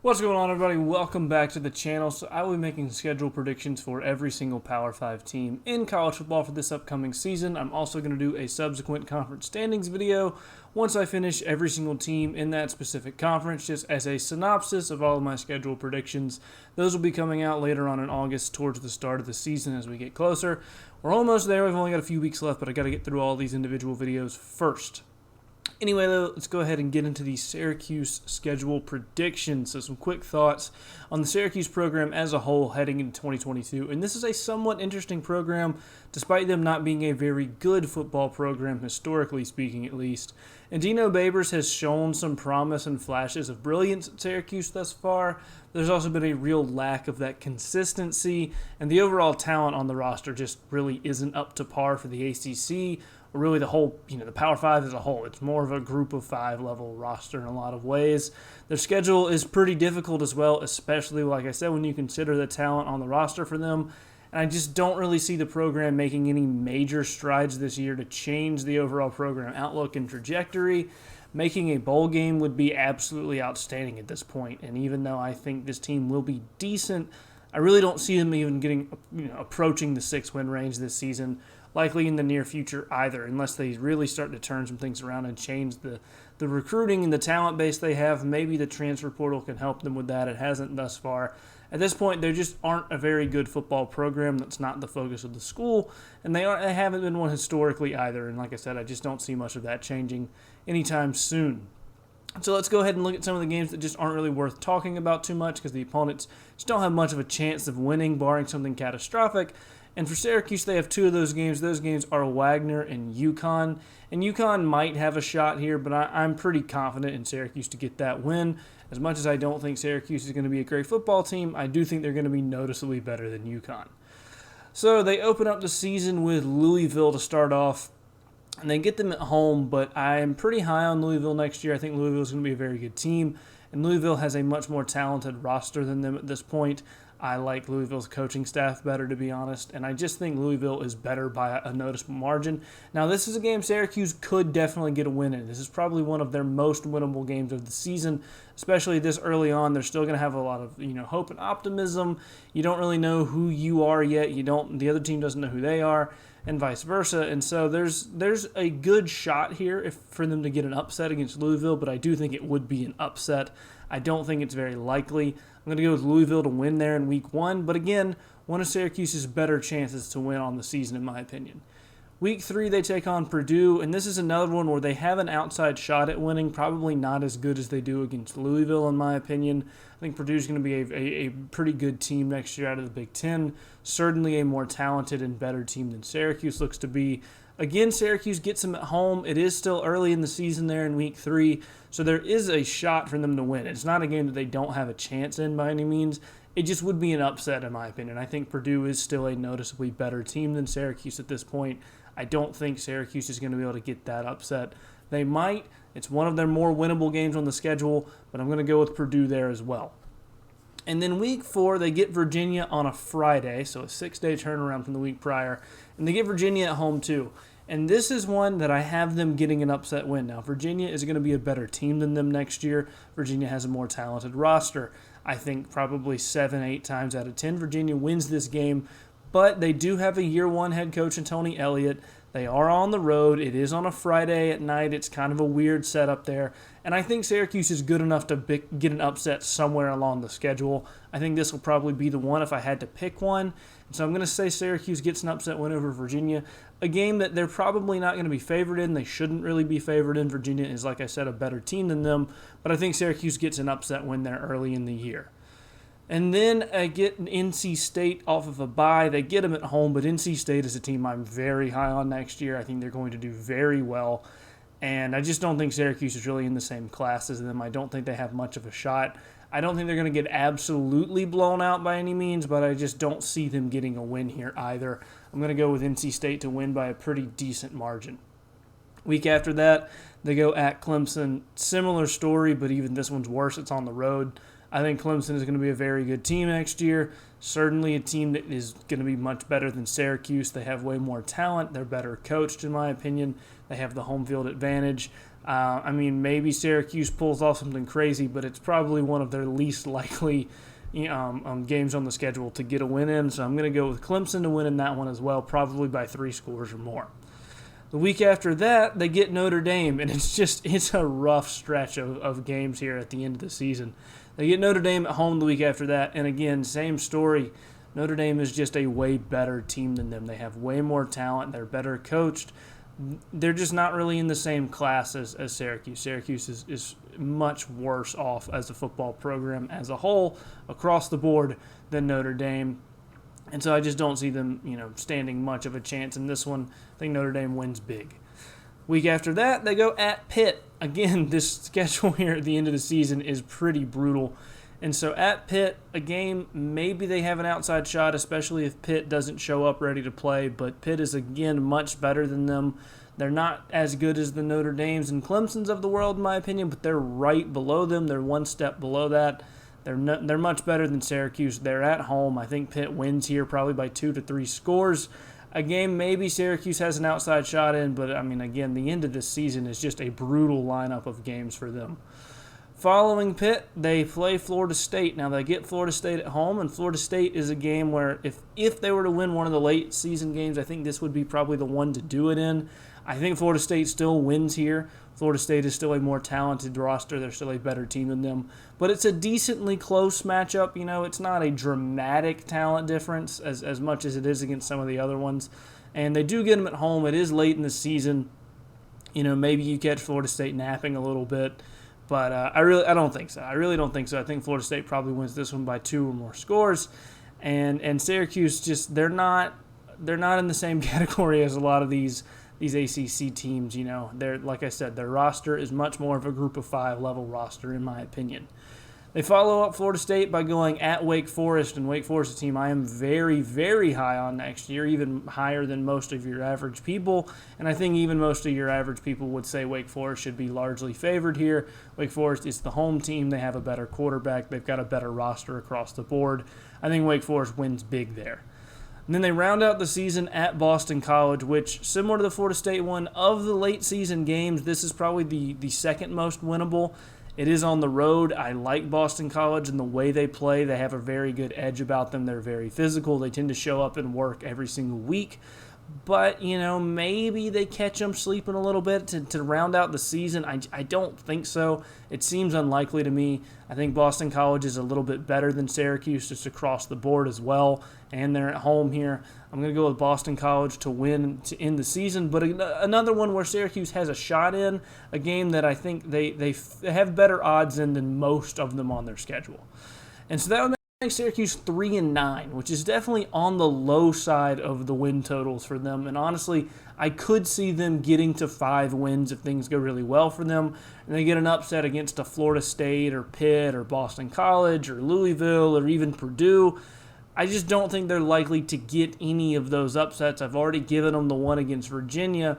What's going on, everybody? Welcome back to the channel. So I will be making schedule predictions for every single Power 5 team in college football for this upcoming season. I'm also going to do a subsequent conference standings video once I finish every single team in that specific conference, just as a synopsis of all of my schedule predictions. Those will be coming out later on in August towards the start of the season as we get closer. We're almost there. We've only got a few weeks left, but I got to get through all these individual videos first. Anyway, though, let's go ahead and get into the Syracuse schedule predictions. So some quick thoughts on the Syracuse program as a whole heading into 2022. And this is a somewhat interesting program, despite them not being a very good football program, historically speaking at least. And Dino Babers has shown some promise and flashes of brilliance at Syracuse thus far. There's also been a real lack of that consistency, and the overall talent on the roster just really isn't up to par for the ACC, or really the whole, the Power 5 as a whole. It's more of a group of 5 level roster in a lot of ways. Their schedule is pretty difficult as well, especially, like I said, when you consider the talent on the roster for them. And I just don't really see the program making any major strides this year to change the overall program outlook and trajectory. Making a bowl game would be absolutely outstanding at this point. And even though I think this team will be decent, I really don't see them even getting, approaching the 6-win range this season, likely in the near future either, unless they really start to turn some things around and change the recruiting and the talent base they have. Maybe the transfer portal can help them with that. It hasn't thus far. At this point, they just aren't a very good football program. That's not the focus of the school, and they haven't been one historically either. And like I said, I just don't see much of that changing anytime soon. So let's go ahead and look at some of the games that just aren't really worth talking about too much because the opponents just don't have much of a chance of winning, barring something catastrophic. And for Syracuse, they have 2 of those games. Those games are Wagner and UConn. And UConn might have a shot here, but I'm pretty confident in Syracuse to get that win. As much as I don't think Syracuse is going to be a great football team, I do think they're going to be noticeably better than UConn. So they open up the season with Louisville to start off, and they get them at home, but I'm pretty high on Louisville next year. I think Louisville is going to be a very good team, and Louisville has a much more talented roster than them at this point. I like Louisville's coaching staff better, to be honest, and I just think Louisville is better by a noticeable margin. Now, this is a game Syracuse could definitely get a win in. This is probably one of their most winnable games of the season, especially this early on. They're still going to have a lot of hope and optimism. You don't really know who you are yet. The other team doesn't know who they are, and vice versa. And so there's a good shot here for them to get an upset against Louisville, but I do think it would be an upset. I don't think it's very likely. I'm going to go with Louisville to win there in week 1, but again, one of Syracuse's better chances to win on the season, in my opinion. Week 3, they take on Purdue, and this is another one where they have an outside shot at winning, probably not as good as they do against Louisville, in my opinion. I think Purdue's going to be a pretty good team next year out of the Big Ten, certainly a more talented and better team than Syracuse looks to be. Again, Syracuse gets them at home. It is still early in the season there in week 3, so there is a shot for them to win. It's not a game that they don't have a chance in by any means. It just would be an upset, in my opinion. I think Purdue is still a noticeably better team than Syracuse at this point. I don't think Syracuse is going to be able to get that upset. They might. It's one of their more winnable games on the schedule, but I'm going to go with Purdue there as well. And then week 4, they get Virginia on a Friday, so a 6-day turnaround from the week prior. And they get Virginia at home too. And this is one that I have them getting an upset win. Now, Virginia is going to be a better team than them next year. Virginia has a more talented roster. I think probably 7-8 times out of 10 Virginia wins this game. But they do have a year 1 head coach in Tony Elliott. They are on the road. It is on a Friday at night. It's kind of a weird setup there. And I think Syracuse is good enough to get an upset somewhere along the schedule. I think this will probably be the one if I had to pick one. So I'm going to say Syracuse gets an upset win over Virginia. A game that they're probably not going to be favored in. They shouldn't really be favored in. Virginia is, like I said, a better team than them. But I think Syracuse gets an upset win there early in the year. And then I get NC State off of a bye. They get them at home, but NC State is a team I'm very high on next year. I think they're going to do very well. And I just don't think Syracuse is really in the same class as them. I don't think they have much of a shot. I don't think they're going to get absolutely blown out by any means, but I just don't see them getting a win here either. I'm going to go with NC State to win by a pretty decent margin. Week after that, they go at Clemson. Similar story, but even this one's worse. It's on the road. I think Clemson is going to be a very good team next year. Certainly a team that is going to be much better than Syracuse. They have way more talent. They're better coached, in my opinion. They have the home field advantage. I mean, maybe Syracuse pulls off something crazy, but it's probably one of their least likely games on the schedule to get a win in. So I'm going to go with Clemson to win in that one as well, probably by 3 scores or more. The week after that, they get Notre Dame, and it's a rough stretch of games here at the end of the season. They get Notre Dame at home the week after that, and again, same story. Notre Dame is just a way better team than them. They have way more talent. They're better coached. They're just not really in the same class as Syracuse. Syracuse is much worse off as a football program as a whole across the board than Notre Dame. And so I just don't see them, standing much of a chance in this one. I think Notre Dame wins big. Week after that, they go at Pitt. Again, this schedule here at the end of the season is pretty brutal. And so at Pitt, a game, maybe they have an outside shot, especially if Pitt doesn't show up ready to play. But Pitt is, again, much better than them. They're not as good as the Notre Dames and Clemsons of the world, in my opinion, but they're right below them. They're one step below that. They're much better than Syracuse. They're at home. I think Pitt wins here probably by 2 to 3 scores. A game maybe Syracuse has an outside shot in, but, again, the end of this season is just a brutal lineup of games for them. Following Pitt, they play Florida State. Now, they get Florida State at home, and Florida State is a game where if they were to win one of the late season games, I think this would be probably the one to do it in. I think Florida State still wins here. Florida State is still a more talented roster. They're still a better team than them. But it's a decently close matchup. It's not a dramatic talent difference as much as it is against some of the other ones. And they do get them at home. It is late in the season. Maybe you catch Florida State napping a little bit. But I don't think so. I really don't think so. I think Florida State probably wins this one by 2 or more scores. And Syracuse they're not in the same category as a lot of these ACC teams. They're, like I said, their roster is much more of a group of 5 level roster in my opinion. They follow up Florida State by going at Wake Forest, and Wake Forest is a team I am very, very high on next year, even higher than most of your average people, and I think even most of your average people would say Wake Forest should be largely favored here. Wake Forest is the home team. They have a better quarterback. They've got a better roster across the board. I think Wake Forest wins big there. And then they round out the season at Boston College, which, similar to the Florida State one, of the late season games, this is probably the second most winnable. It is on the road. I like Boston College and the way they play. They have a very good edge about them. They're very physical. They tend to show up and work every single week. But, maybe they catch them sleeping a little bit to round out the season. I don't think so. It seems unlikely to me. I think Boston College is a little bit better than Syracuse just across the board as well, and they're at home here. I'm going to go with Boston College to win to end the season, but another one where Syracuse has a shot in, a game that I think they have better odds in than most of them on their schedule. And so that would make Syracuse 3-9, which is definitely on the low side of the win totals for them. And honestly, I could see them getting to 5 wins if things go really well for them, and they get an upset against a Florida State or Pitt or Boston College or Louisville or even Purdue. I just don't think they're likely to get any of those upsets. I've already given them the one against Virginia.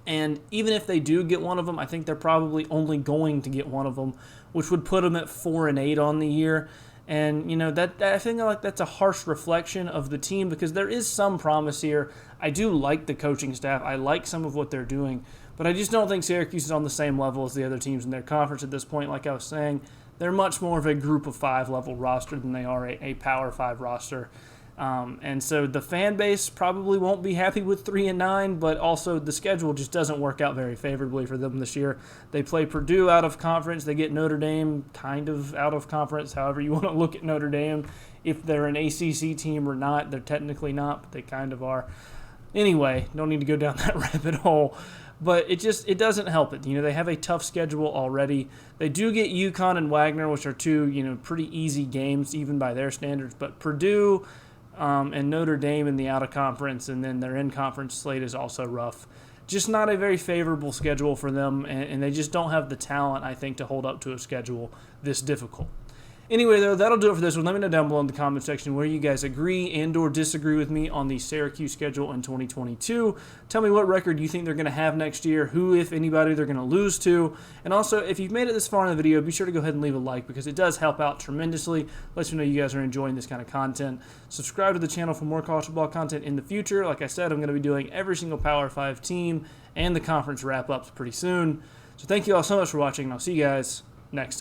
And even if they do get one of them, I think they're probably only going to get one of them, which would put them at 4-8 on the year. And, that I think that's a harsh reflection of the team because there is some promise here. I do like the coaching staff. I like some of what they're doing. But I just don't think Syracuse is on the same level as the other teams in their conference at this point. Like I was saying, they're much more of a group of 5 level roster than they are a Power 5 roster. And so the fan base probably won't be happy with 3-9, but also the schedule just doesn't work out very favorably for them this year. They play Purdue out of conference. They get Notre Dame kind of out of conference, however you want to look at Notre Dame. If they're an ACC team or not, they're technically not, but they kind of are. Anyway, don't need to go down that rabbit hole. But it doesn't help it. They have a tough schedule already. They do get UConn and Wagner, which are 2, pretty easy games, even by their standards. But Purdue and Notre Dame in the out-of-conference, and then their in-conference slate is also rough. Just not a very favorable schedule for them, and they just don't have the talent, I think, to hold up to a schedule this difficult. Anyway, though, that'll do it for this one. Let me know down below in the comment section where you guys agree and or disagree with me on the Syracuse schedule in 2022. Tell me what record you think they're going to have next year, who, if anybody, they're going to lose to. And also, if you've made it this far in the video, be sure to go ahead and leave a like because it does help out tremendously. Lets me know you guys are enjoying this kind of content. Subscribe to the channel for more college football content in the future. Like I said, I'm going to be doing every single Power 5 team and the conference wrap-ups pretty soon. So thank you all so much for watching, and I'll see you guys next time.